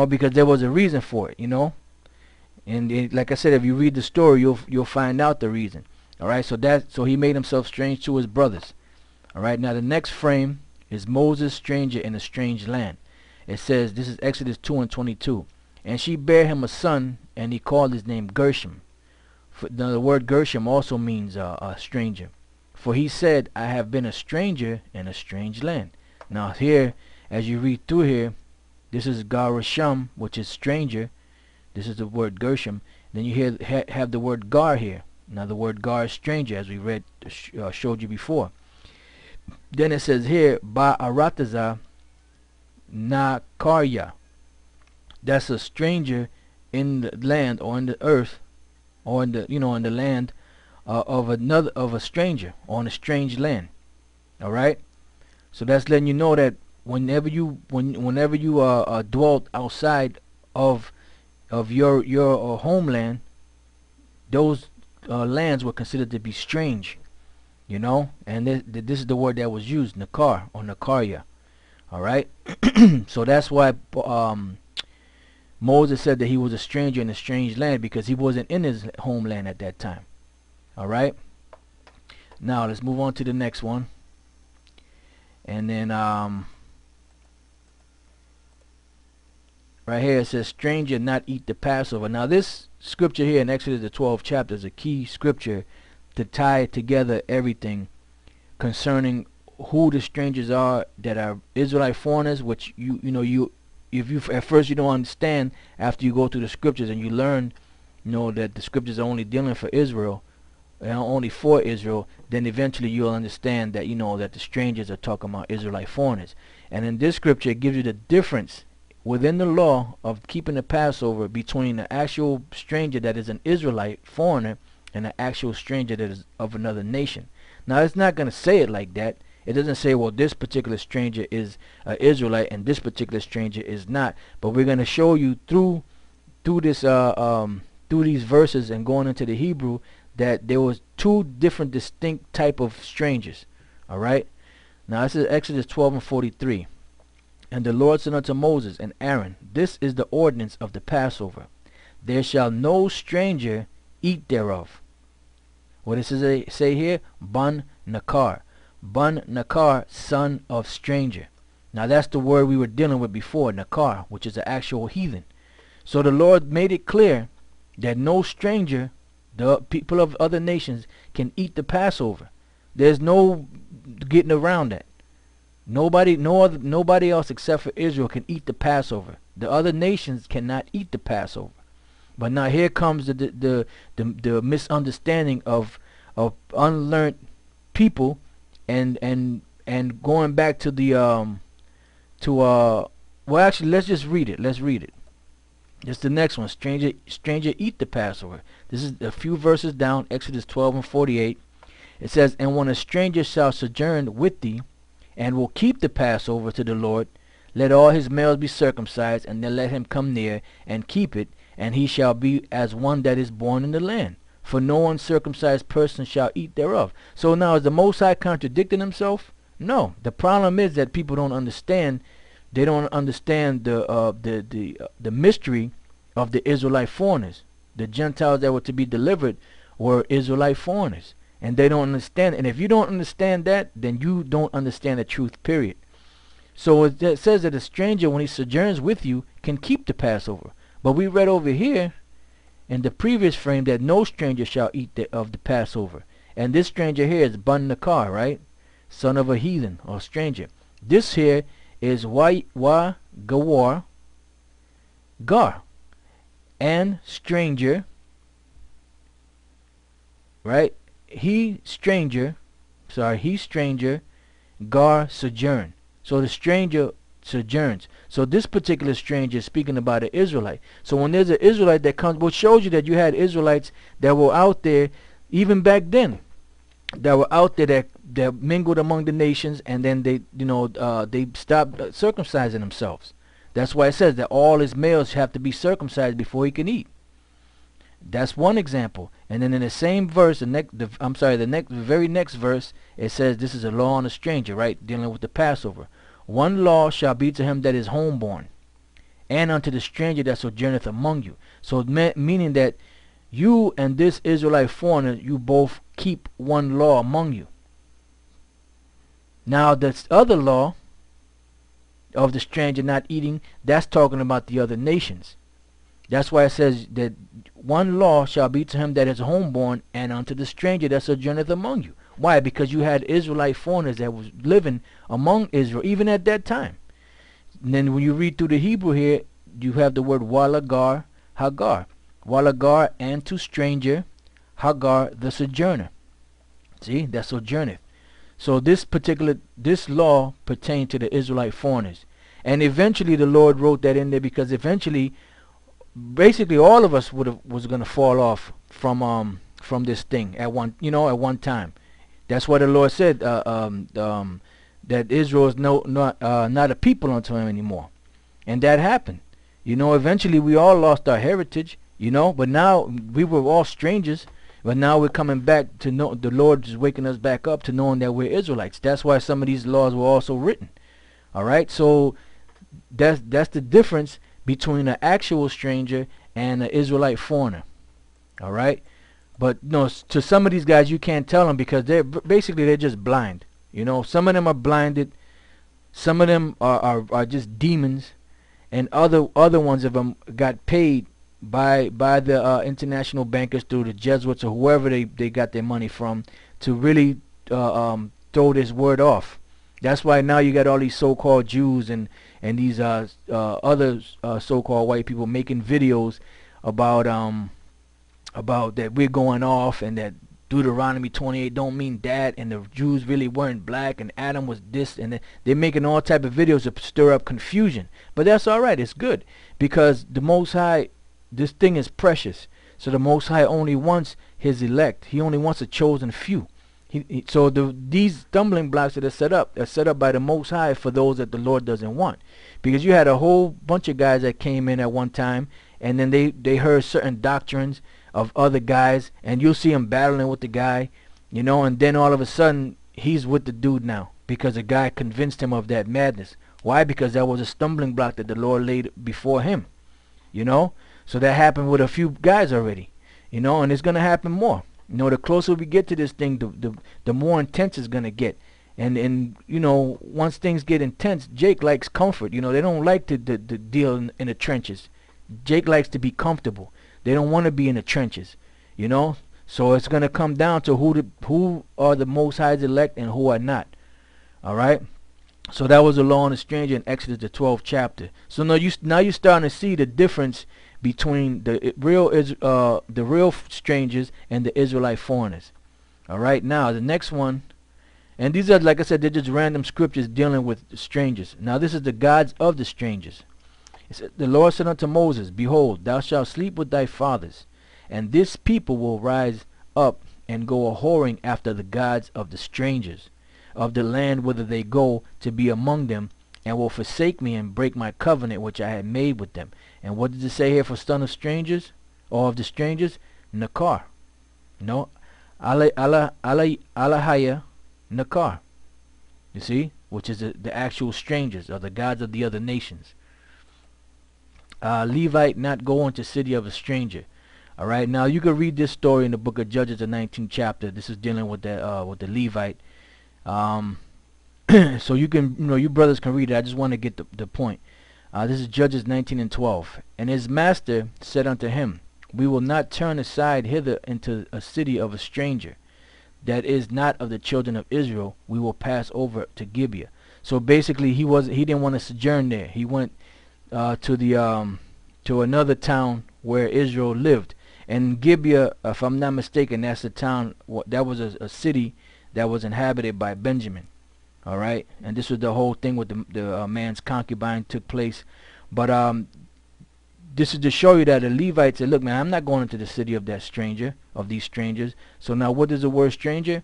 because there was a reason for it, And like I said, if you read the story, you'll find out the reason. All right, so he made himself strange to his brothers. All right, now the next frame is Moses, stranger in a strange land. It says, this is Exodus 2:22. And she bare him a son, and he called his name Gershom. Now the word Gershom also means a stranger. For he said, I have been a stranger in a strange land. Now here, as you read through here, this is Garasham, which is stranger. This is the word Gershom. Then you have the word Gar here. Now the word Gar is stranger, as we read showed you before. Then it says here, Ba'arataza Nakarya. That's a stranger in the land or in the earth, or in the in the land of a stranger, or in a strange land. All right. So that's letting you know that whenever you dwelt outside of your homeland, those lands were considered to be strange, and this is the word that was used, Nakar or Nakarya. All right. So that's why Moses said that he was a stranger in a strange land, because he wasn't in his homeland at that time. All right. Now let's move on to the next one. And then right here it says, stranger not eat the Passover. Now this scripture here in Exodus the 12th chapter is a key scripture to tie together everything concerning who the strangers are that are Israelite foreigners, which if at first you don't understand, after you go through the scriptures and you learn that the scriptures are only dealing for Israel and only for Israel, then eventually you'll understand that that the strangers are talking about Israelite foreigners. And in this scripture it gives you the difference within the law of keeping the Passover between the actual stranger that is an Israelite foreigner and an actual stranger that is of another nation. Now it's not going to say it like that. It doesn't say, well, this particular stranger is an Israelite and this particular stranger is not. But we're going to show you through this through these verses and going into the Hebrew that there was two different distinct type of strangers. All right. Now this is Exodus 12:43. And the Lord said unto Moses and Aaron, this is the ordinance of the Passover. There shall no stranger eat thereof. What does it say here? Bun Nakar. Bun Nakar, son of stranger. Now that's the word we were dealing with before, Nakar, which is an actual heathen. So the Lord made it clear that no stranger, the people of other nations, can eat the Passover. There's no getting around that. Nobody else except for Israel can eat the Passover. The other nations cannot eat the Passover. But now here comes the misunderstanding of unlearned people, and going back to the well, actually let's just read it. Let's read it. Just the next one. Stranger eat the Passover. This is a few verses down, Exodus 12:48. It says, and when a stranger shall sojourn with thee, and will keep the Passover to the Lord, let all his males be circumcised, and then let him come near and keep it, and he shall be as one that is born in the land. For no uncircumcised person shall eat thereof. So now is the Most High contradicting himself? No. The problem is that people don't understand. They don't understand the mystery of the Israelite foreigners. The Gentiles that were to be delivered were Israelite foreigners. And they don't understand. And if you don't understand that, then you don't understand the truth, period. So it says that a stranger, when he sojourns with you, can keep the Passover. But we read over here in the previous frame that no stranger shall eat of the Passover. And this stranger here is Bun Nakar, right? Son of a heathen or stranger. This here is Gawar, Gar, and stranger, right? He stranger, Gar sojourn. So the stranger sojourns. So this particular stranger is speaking about an Israelite. So when there's an Israelite that comes, which shows you that you had Israelites that were out there, even back then, that were out there that mingled among the nations, and then they stopped circumcising themselves. That's why it says that all his males have to be circumcised before he can eat. That's one example. And then in the same verse, the very next verse, it says this is a law on a stranger, right? Dealing with the Passover. One law shall be to him that is homeborn, and unto the stranger that sojourneth among you. So meaning that you and this Israelite foreigner, you both keep one law among you. Now this other law of the stranger not eating, that's talking about the other nations. That's why it says that one law shall be to him that is homeborn, and unto the stranger that sojourneth among you. Why? Because you had Israelite foreigners that was living among Israel, even at that time. And then when you read through the Hebrew here, you have the word walagar, hagar. Walagar, and to stranger, hagar, the sojourner. See, that sojourneth. So this law pertained to the Israelite foreigners. And eventually the Lord wrote that in there because eventually basically all of us was going to fall off from this thing at one time. That's why the Lord said that Israel is not a people unto him anymore, and that happened. Eventually we all lost our heritage. But now we were all strangers, but now we're coming back to know. The Lord is waking us back up to knowing that we're Israelites. That's why some of these laws were also written. All right, so that's the difference between an actual stranger and an Israelite foreigner. All right, but to some of these guys you can't tell them because they're just blind. Some of them are blinded, some of them are just demons, and other ones of them got paid by the international bankers through the Jesuits or whoever they got their money from to really throw this word off. That's why now you got all these so-called Jews and these other so-called white people making videos about that we're going off and that Deuteronomy 28 don't mean that, and the Jews really weren't black, and Adam was this, and they're making all type of videos to stir up confusion. But that's all right. It's good because the Most High, this thing is precious. So the Most High only wants his elect. He only wants a chosen few. So these stumbling blocks that are set up by the Most High for those that the Lord doesn't want. Because you had a whole bunch of guys that came in at one time, and then they heard certain doctrines of other guys, and you'll see him battling with the guy, and then all of a sudden he's with the dude now because the guy convinced him of that madness. Why? Because that was a stumbling block that the Lord laid before him. So that happened with a few guys already, and it's going to happen more. The closer we get to this thing, the more intense it's going to get. And once things get intense, Jake likes comfort. They don't like to deal in the trenches. Jake likes to be comfortable. They don't want to be in the trenches, So it's going to come down to who are the Most High's elect and who are not. All right? So that was the law on the stranger in Exodus the 12th chapter. So now you're starting to see the difference between the real strangers and the Israelite foreigners. All right, now the next one, and these are, like I said, they're just random scriptures dealing with strangers. Now this is the gods of the strangers. It said, the Lord said unto Moses, behold, thou shalt sleep with thy fathers, and this people will rise up and go a whoring after the gods of the strangers of the land whither they go to be among them, and will forsake me and break my covenant which I had made with them. And what does it say here for son of strangers, or of the strangers? Nakar. Alahaya Nakar. You see, which is the actual strangers, or the gods of the other nations. Levite not go into city of a stranger. All right, now you can read this story in the book of Judges, the 19th chapter. This is dealing with the Levite. So you can, you brothers can read it. I just want to get the point. This is Judges 19 and 12. And his master said unto him, we will not turn aside hither into a city of a stranger that is not of the children of Israel. We will pass over to Gibeah. So basically he didn't want to sojourn there. He went to another town where Israel lived. And Gibeah, if I'm not mistaken, that's a town, that was a city that was inhabited by Benjamin. All right, and this was the whole thing with the man's concubine took place. But this is to show you that the Levite said, look, man, I'm not going into the city of that stranger, of these strangers. So now what is the word stranger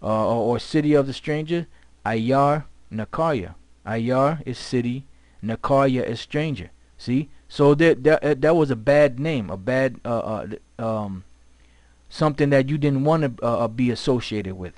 or city of the stranger? Ayar Nakarya. Ayar is city, Nakarya is stranger. See, so that was a bad name, a bad something that you didn't want to be associated with.